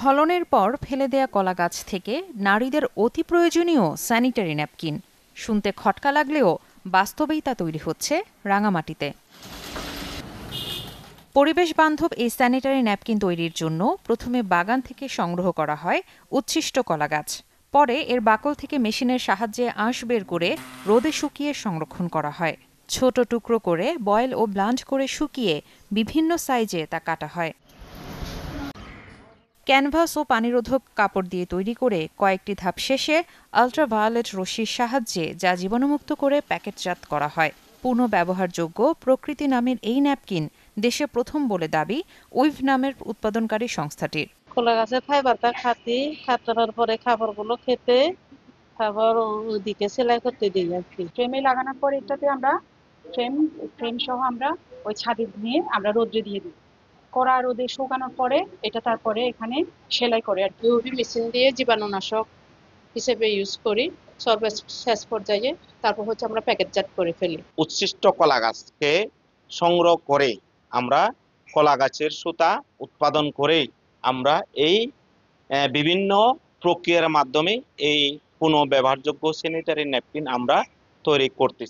ফলনের পর ফেলে দেয়া কলা গাছ থেকে নারীদের অতি প্রয়োজনীয় স্যানিটারি ন্যাপকিন। শুনতে খটকা লাগলেও বাস্তবেই তা তৈরি হচ্ছে রাঙামাটিতে। পরিবেশ বান্ধব এই স্যানিটারি ন্যাপকিন তৈরির জন্য প্রথমে বাগান থেকে সংগ্রহ করা হয় উচ্ছিষ্ট কলা গাছ। পরে এর বাকল থেকে মেশিনের সাহায্যে আঁশ বের করে রোদে শুকিয়ে সংরক্ষণ করা হয়। ছোট টুকরো করে বয়েল ও ব্লান্ড করে শুকিয়ে বিভিন্ন সাইজে তা কাটা হয়। ক্যানভাস ও পানিরোধক কাপড় দিয়ে তৈরি করে কয়েকটি ধাপ শেষে আল্ট্রাভায়োলেট রশ্মির সাহায্যে যা জীবাণুমুক্ত করে প্যাকেটজাত করা হয়। পুনঃব্যবহারযোগ্য প্রকৃতি নামের এই ন্যাপকিন দেশে প্রথম বলে দাবি উইভ নামের উৎপাদনকারী সংস্থাটির। কলা গাছের ফাইবারটা কাটানোর পরে খাবারগুলো খেতে, তারপর ওইদিকে সেলাই করতে দিই আর কি। ফ্রেমে লাগানোর পরে এটাতে আমরা ফ্রেম সহ আমরা ওই ছাদে নিয়ে আমরা রোদ্রে দিয়ে দিই। কড়া রোদে শুকানোর পরে এটা তারপরে এখানে সেলাই করে আর কি। ইউভি মেশিন দিয়ে জীবাণুনাশক হিসেবে ইউজ করি শেষ পর্যায়ে। তারপর হচ্ছে আমরা প্যাকেটজাত করে ফেলি। উচ্ছিষ্ট কলা গাছকে সংগ্রহ করে আমরা কলা গাছের সুতা উৎপাদন করে আমরা এই বিভিন্ন প্রক্রিয়ার মাধ্যমে এই পুনঃব্যবহারযোগ্য স্যানিটারি ন্যাপকিন আমরা তৈরি করতেছি।